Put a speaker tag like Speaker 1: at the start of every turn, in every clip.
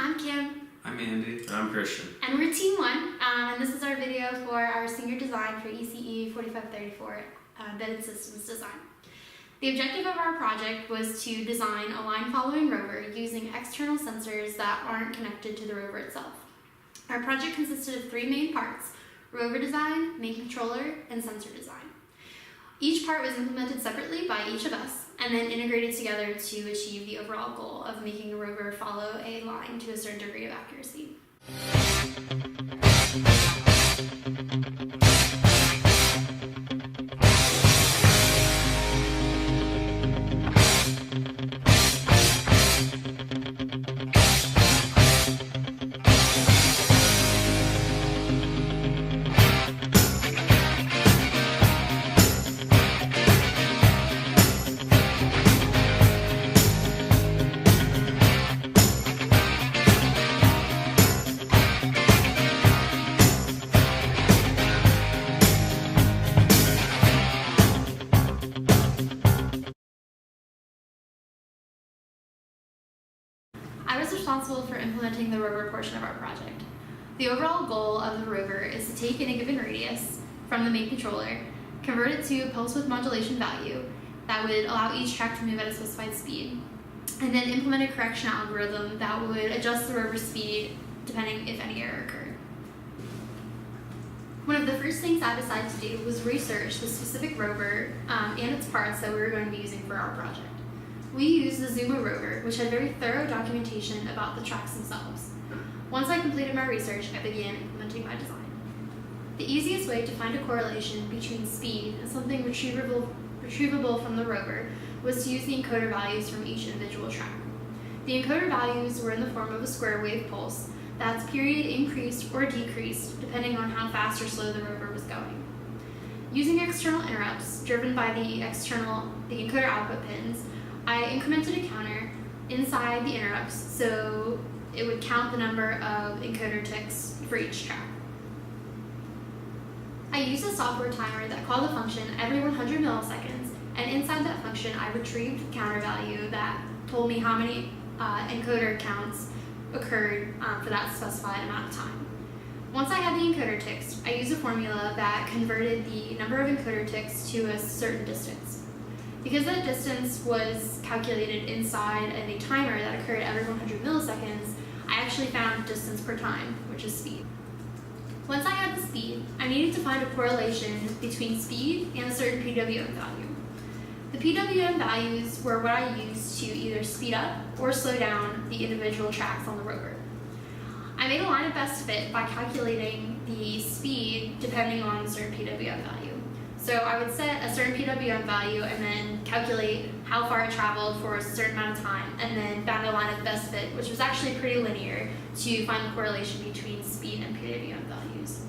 Speaker 1: I'm Kim.
Speaker 2: I'm Andy.
Speaker 3: I'm Christian.
Speaker 1: And we're Team 1, and this is our video for our senior design for ECE 4534 Embedded Systems Design. The objective of our project was to design a line-following rover using external sensors that aren't connected to the rover itself. Our project consisted of 3 main parts: rover design, main controller, and sensor design. Each part was implemented separately by each of us and then integrated together to achieve the overall goal of making the rover follow a line to a certain degree of accuracy. I was responsible for implementing the rover portion of our project. The overall goal of the rover is to take in a given radius from the main controller, convert it to a pulse width modulation value that would allow each track to move at a specified speed, and then implement a correction algorithm that would adjust the rover speed depending if any error occurred. One of the first things I decided to do was research the specific rover and its parts that we were going to be using for our project. We used the Zuma rover, which had very thorough documentation about the tracks themselves. Once I completed my research, I began implementing my design. The easiest way to find a correlation between speed and something retrievable from the rover was to use the encoder values from each individual track. The encoder values were in the form of a square wave pulse that's period increased or decreased depending on how fast or slow the rover was going. Using external interrupts driven by the encoder output pins, I incremented a counter inside the interrupts so it would count the number of encoder ticks for each track. I used a software timer that called a function every 100 milliseconds, and inside that function I retrieved the counter value that told me how many encoder counts occurred for that specified amount of time. Once I had the encoder ticks, I used a formula that converted the number of encoder ticks to a certain distance. Because that distance was calculated inside of a timer that occurred every 100 milliseconds, I actually found distance per time, which is speed. Once I had the speed, I needed to find a correlation between speed and a certain PWM value. The PWM values were what I used to either speed up or slow down the individual tracks on the rover. I made a line of best fit by calculating the speed depending on a certain PWM value. So I would set a certain PWM value and then calculate how far it traveled for a certain amount of time, and then found a line of best fit, which was actually pretty linear, to find the correlation between speed and PWM values.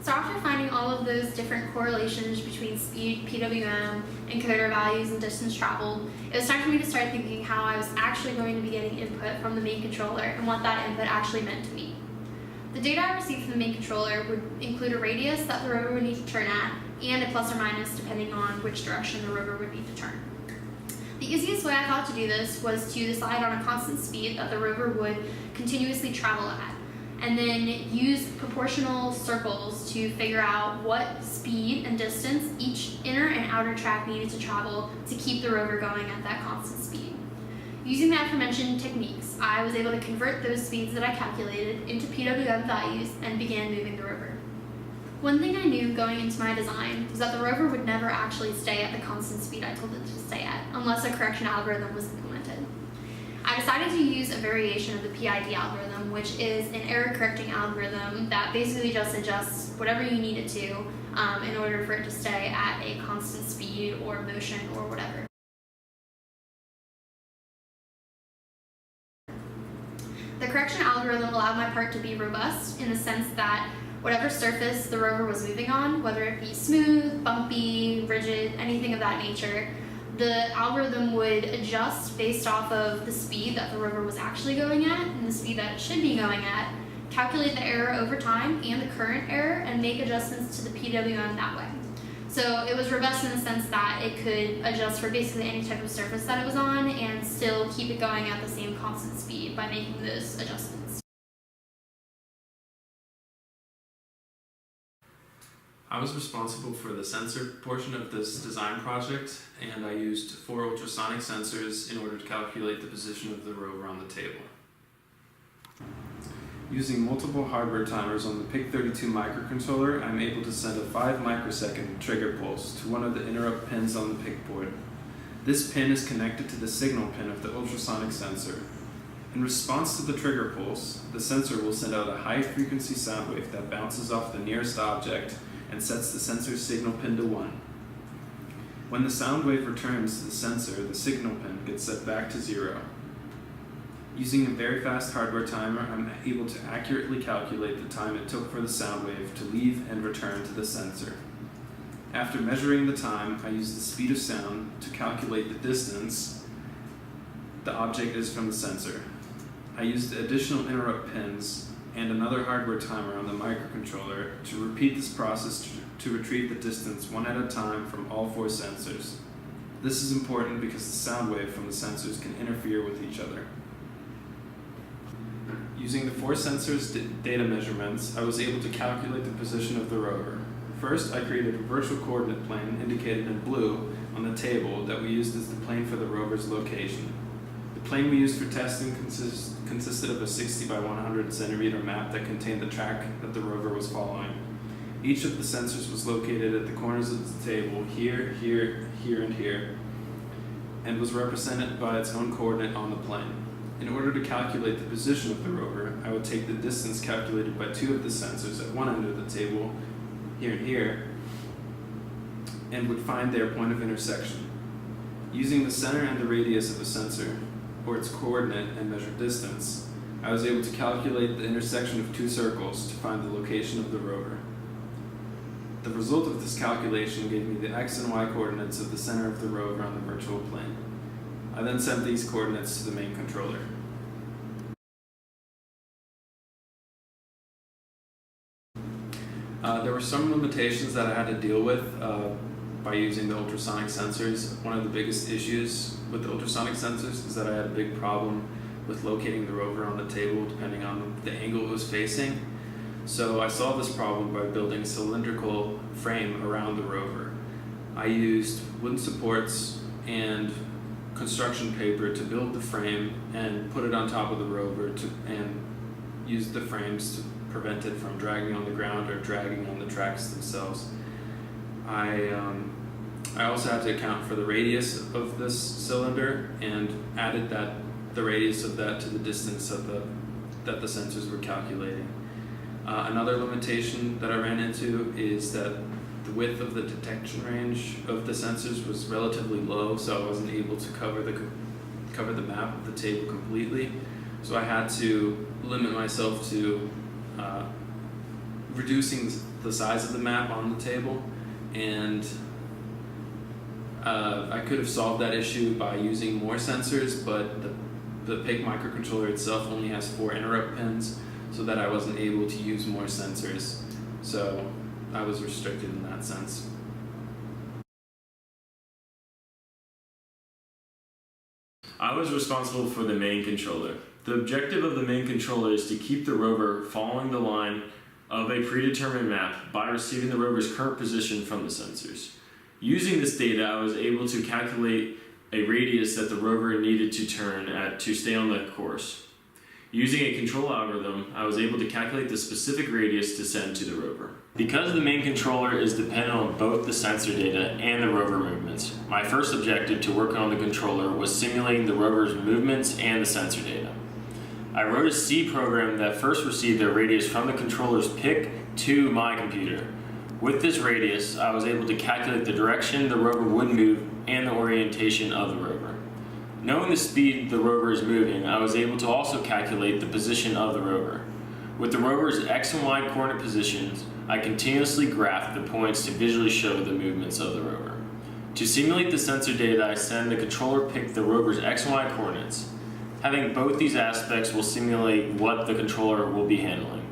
Speaker 1: So after finding all of those different correlations between speed, PWM, encoder values, and distance traveled, it was time for me to start thinking how I was actually going to be getting input from the main controller and what that input actually meant to me. The data I received from the main controller would include a radius that the rover would need to turn at, and a plus or minus depending on which direction the rover would need to turn. The easiest way I thought to do this was to decide on a constant speed that the rover would continuously travel at, and then use proportional circles to figure out what speed and distance each inner and outer track needed to travel to keep the rover going at that constant speed. Using the aforementioned techniques, I was able to convert those speeds that I calculated into PWM values and began moving the rover. One thing I knew going into my design was that the rover would never actually stay at the constant speed I told it to stay at, unless a correction algorithm was implemented. I decided to use a variation of the PID algorithm, which is an error correcting algorithm that basically just adjusts whatever you need it to in order for it to stay at a constant speed or motion or whatever. The correction algorithm allowed my part to be robust in the sense that whatever surface the rover was moving on, whether it be smooth, bumpy, rigid, anything of that nature, the algorithm would adjust based off of the speed that the rover was actually going at and the speed that it should be going at, calculate the error over time and the current error, and make adjustments to the PWM that way. So it was robust in the sense that it could adjust for basically any type of surface that it was on and still keep it going at the same constant speed by making those adjustments.
Speaker 2: I was responsible for the sensor portion of this design project, and I used 4 ultrasonic sensors in order to calculate the position of the rover on the table. Using multiple hardware timers on the PIC32 microcontroller, I'm able to send a 5 microsecond trigger pulse to one of the interrupt pins on the PIC board. This pin is connected to the signal pin of the ultrasonic sensor. In response to the trigger pulse, the sensor will send out a high-frequency sound wave that bounces off the nearest object and sets the sensor's signal pin to 1. When the sound wave returns to the sensor, the signal pin gets set back to 0. Using a very fast hardware timer, I'm able to accurately calculate the time it took for the sound wave to leave and return to the sensor. After measuring the time, I use the speed of sound to calculate the distance the object is from the sensor. I used additional interrupt pins and another hardware timer on the microcontroller to repeat this process to retrieve the distance one at a time from all 4 sensors. This is important because the sound wave from the sensors can interfere with each other. Using the 4 sensors' data measurements, I was able to calculate the position of the rover. First, I created a virtual coordinate plane indicated in blue on the table that we used as the plane for the rover's location. The plane we used for testing consisted of a 60 by 100 centimeter map that contained the track that the rover was following. Each of the sensors was located at the corners of the table, here, here, here, and here, and was represented by its own coordinate on the plane. In order to calculate the position of the rover, I would take the distance calculated by 2 of the sensors at one end of the table, here and here, and would find their point of intersection. Using the center and the radius of a sensor, or its coordinate, and measure distance, I was able to calculate the intersection of 2 circles to find the location of the rover. The result of this calculation gave me the x and y coordinates of the center of the rover on the virtual plane. I then sent these coordinates to the main controller. There were some limitations that I had to deal with by using the ultrasonic sensors. One of the biggest issues with the ultrasonic sensors is that I had a big problem with locating the rover on the table depending on the angle it was facing. So I solved this problem by building a cylindrical frame around the rover. I used wooden supports and construction paper to build the frame and put it on top of the rover and use the frames to prevent it from dragging on the ground or dragging on the tracks themselves. I also had to account for the radius of this cylinder and added the radius of that to the distance that the sensors were calculating. Another limitation that I ran into is that the width of the detection range of the sensors was relatively low, so I wasn't able to cover the map of the table completely. So I had to limit myself to reducing the size of the map on the table, and I could have solved that issue by using more sensors, but the PIC microcontroller itself only has 4 interrupt pins, so that I wasn't able to use more sensors. So I was restricted in that sense.
Speaker 3: I was responsible for the main controller. The objective of the main controller is to keep the rover following the line of a predetermined map by receiving the rover's current position from the sensors. Using this data, I was able to calculate a radius that the rover needed to turn at to stay on the course. Using a control algorithm, I was able to calculate the specific radius to send to the rover. Because the main controller is dependent on both the sensor data and the rover movements, my first objective to work on the controller was simulating the rover's movements and the sensor data. I wrote a C program that first received a radius from the controller's PIC to my computer. With this radius, I was able to calculate the direction the rover would move and the orientation of the rover. Knowing the speed the rover is moving, I was able to also calculate the position of the rover. With the rover's X and Y coordinate positions, I continuously graphed the points to visually show the movements of the rover. To simulate the sensor data, I send the controller PIC the rover's X and Y coordinates. Having both these aspects will simulate what the controller will be handling.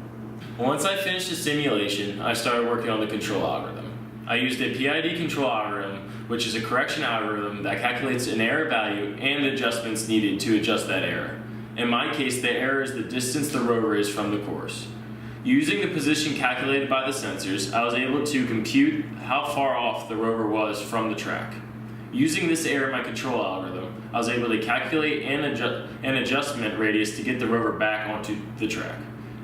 Speaker 3: Once I finished the simulation, I started working on the control algorithm. I used a PID control algorithm, which is a correction algorithm that calculates an error value and adjustments needed to adjust that error. In my case, the error is the distance the rover is from the course. Using the position calculated by the sensors, I was able to compute how far off the rover was from the track. Using this error in my control algorithm, I was able to calculate an adjustment radius to get the rover back onto the track.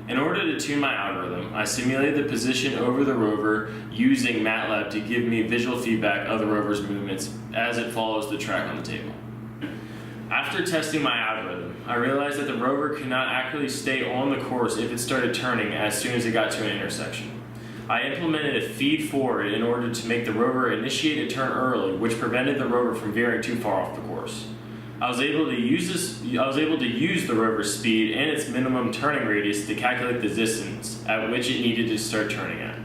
Speaker 3: In order to tune my algorithm, I simulated the position over the rover using MATLAB to give me visual feedback of the rover's movements as it follows the track on the table. After testing my algorithm, I realized that the rover could not accurately stay on the course if it started turning as soon as it got to an intersection. I implemented a feed forward in order to make the rover initiate a turn early, which prevented the rover from veering too far off the course. I was able to use the rover's speed and its minimum turning radius to calculate the distance at which it needed to start turning at.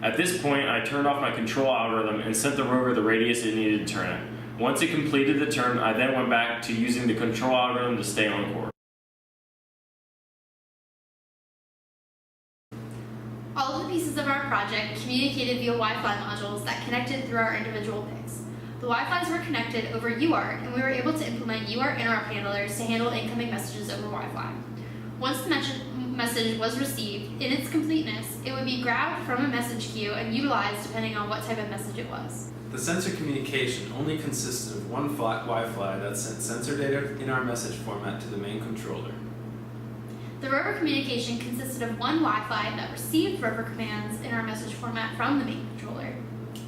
Speaker 3: At this point, I turned off my control algorithm and sent the rover the radius it needed to turn at. Once it completed the turn, I then went back to using the control algorithm to stay on course.
Speaker 1: All of the pieces of our project communicated via Wi-Fi modules that connected through our individual PICs. The Wi-Fis were connected over UART, and we were able to implement UART interrupt handlers to handle incoming messages over Wi-Fi. Once the message was received, in its completeness, it would be grabbed from a message queue and utilized depending on what type of message it was.
Speaker 2: The sensor communication only consisted of one Wi-Fi that sent sensor data in our message format to the main controller.
Speaker 1: The rover communication consisted of one Wi-Fi that received rover commands in our message format from the main controller.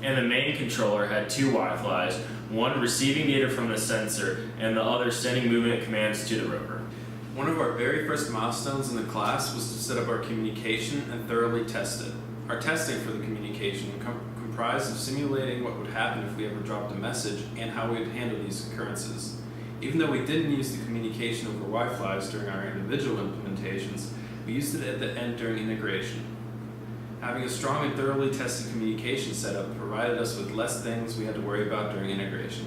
Speaker 3: And the main controller had two Wi-Fis, one receiving data from the sensor and the other sending movement commands to the rover.
Speaker 2: One of our very first milestones in the class was to set up our communication and thoroughly test it. Our testing for the communication comprised of simulating what would happen if we ever dropped a message and how we would handle these occurrences. Even though we didn't use the communication over Wi-Fis during our individual implementations, we used it at the end during integration. Having a strong and thoroughly tested communication setup provided us with less things we had to worry about during integration.